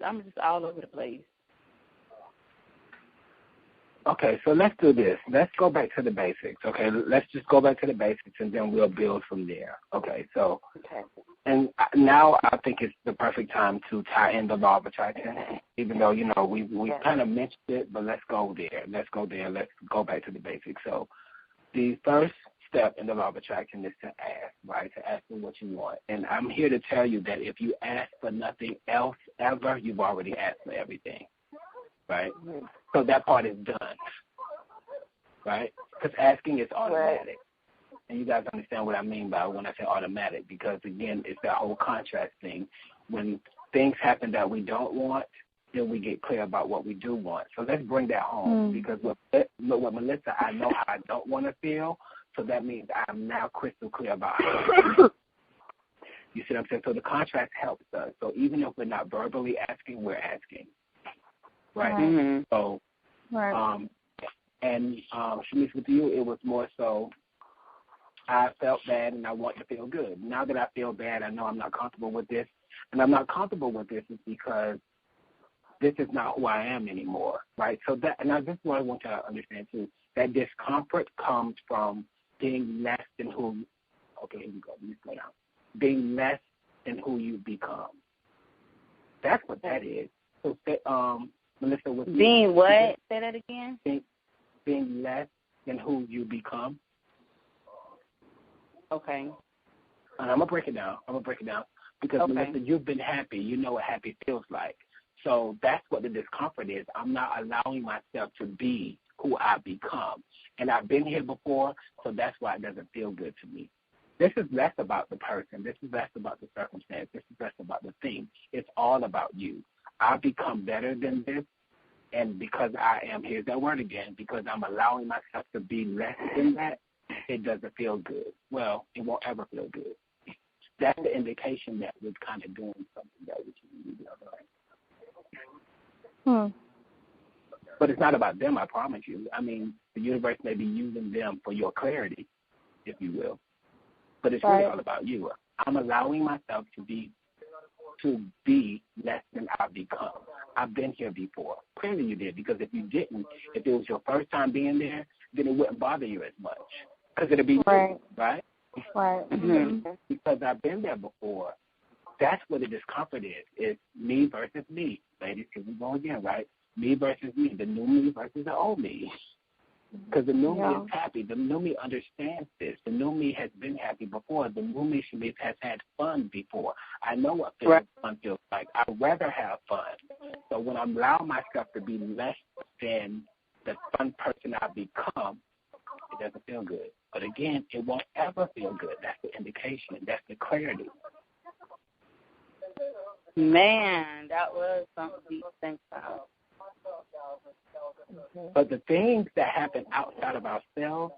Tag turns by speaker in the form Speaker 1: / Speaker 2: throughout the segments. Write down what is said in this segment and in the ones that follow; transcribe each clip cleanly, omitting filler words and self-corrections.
Speaker 1: I'm just all over the place.
Speaker 2: Okay, so let's do this. Let's go back to the basics, okay? Let's just go back to the basics, and then we'll build from there. Okay, so and now I think it's the perfect time to tie in the law of attraction, even though, you know, we kind of mentioned it, but let's go there. Let's go go back to the basics. So the first step in the law of attraction is to ask, right, to ask for what you want. And I'm here to tell you that if you ask for nothing else ever, you've already asked for everything. Right? So that part is done, right? Because asking is automatic. Right. And you guys understand what I mean by when I say automatic, because, again, it's that whole contrast thing. When things happen that we don't want, then we get clear about what we do want. So let's bring that home, because with Melissa, I know how I don't want to feel, so that means I'm now crystal clear about how I feel. You see what I'm saying? So the contrast helps us. So even if we're not verbally asking, we're asking. Right. Mm-hmm. So, and Shanice, with you, it was more so I felt bad and I want to feel good. Now that I feel bad, I know I'm not comfortable with this, and I'm not comfortable with this is because this is not who I am anymore. Right. So that, and this is what I want you to understand too. That discomfort comes from being less than who. Okay, here we go. Let me slow down. Being less than who you become. That's what that is. So, Melissa, with
Speaker 1: being you, what? Say that again.
Speaker 2: Being less than who you become.
Speaker 1: Okay.
Speaker 2: And I'm gonna break it down. Because Melissa, you've been happy. You know what happy feels like. So that's what the discomfort is. I'm not allowing myself to be who I become, and I've been here before, so that's why it doesn't feel good to me. This is less about the person. This is less about the circumstance. This is less about the thing. It's all about you. I become better than this, and because I am, here's that word again, because I'm allowing myself to be less than that, it doesn't feel good. Well, it won't ever feel good. That's the indication that we're kind of doing something that we shouldn't be doing. But it's not about them, I promise you. I mean, the universe may be using them for your clarity, if you will. But it's really all about you. I'm allowing myself to be less than I've become. I've been here before. Clearly you did, because if you didn't, if it was your first time being there, then it wouldn't bother you as much. Because it'll be you, right?
Speaker 1: Right.
Speaker 2: Mm-hmm. Because I've been there before. That's what the discomfort is. It's me versus me. Ladies, here we go again, right? Me versus me. The new me versus the old me. Because the new me is happy. The new me understands this. The new me has been happy before. The new me has had fun before. I know what fun feels like. I'd rather have fun. So when I allow myself to be less than the fun person I've become, it doesn't feel good. But again, it won't ever feel good. That's the indication. That's the clarity.
Speaker 1: Man, that was something to think about.
Speaker 2: But the things that happen outside of ourselves,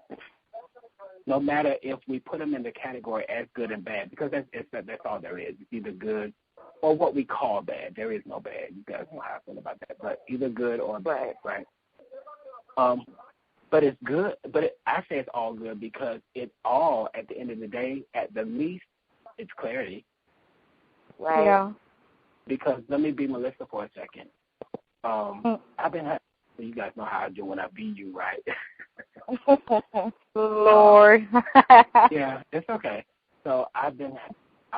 Speaker 2: no matter if we put them in the category as good and bad, because that's all there is. It's either good or what we call bad. There is no bad. You guys know how I feel about that. But either good or bad, right? But it's good. But I say it's all good because it's all, at the end of the day, at the least, it's clarity.
Speaker 1: Right. Yeah.
Speaker 2: Because let me be Melissa for a second. I've been happy. You guys know how I do when I be you, right?
Speaker 1: Lord.
Speaker 2: Yeah, it's okay. So I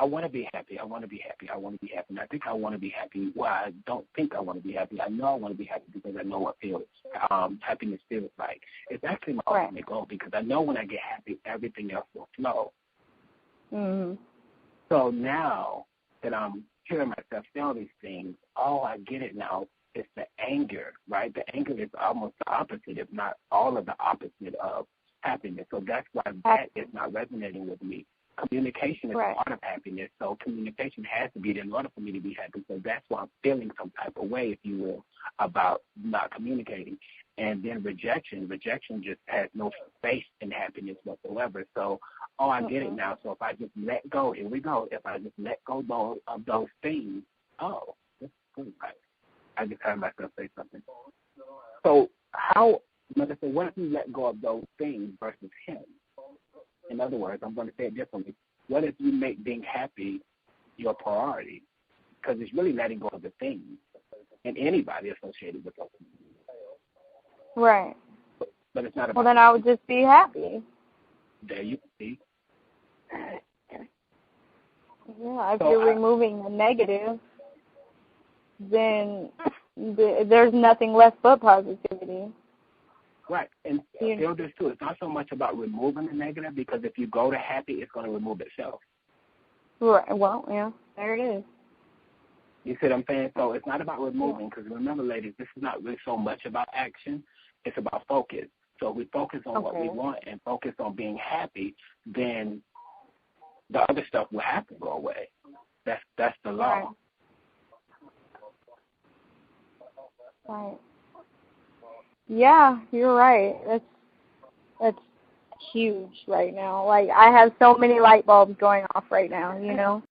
Speaker 2: want to be happy. I want to be happy. And I think I want to be happy. Well, I don't think I want to be happy. I know I want to be happy because I know what happiness feels like. It's actually my ultimate goal because I know when I get happy, everything else will flow.
Speaker 1: Mm-hmm.
Speaker 2: So now that I'm hearing myself say all these things, I get it now. It's the anger, right? The anger is almost the opposite, if not all of the opposite of happiness. So that's why that is not resonating with me. Communication is part of happiness, so communication has to be there in order for me to be happy. So that's why I'm feeling some type of way, if you will, about not communicating. And then rejection just has no faith in happiness whatsoever. So, I get it now. So if I just let go, here we go. If I just let go of those things, this is good, right? I just heard myself say something. So what if you let go of those things versus him? In other words, I'm going to say it differently. What if you make being happy your priority? Because it's really letting go of the things. anybody associated with them.
Speaker 1: Right.
Speaker 2: But it's not about.
Speaker 1: Well, then I would just be happy.
Speaker 2: There you see.
Speaker 1: Yeah, if you're removing the negative, then there's nothing left but positivity.
Speaker 2: Right, and feel this too. It's not so much about removing the negative, because if you go to happy, it's going to remove itself.
Speaker 1: Right. Well, yeah, there it is.
Speaker 2: You see what I'm saying? So it's not about removing, because remember, ladies, this is not really so much about action. It's about focus. So if we focus on what we want and focus on being happy, then the other stuff will have to go away. That's the law.
Speaker 1: Right. Yeah, you're right. That's huge right now. Like, I have so many light bulbs going off right now, you know?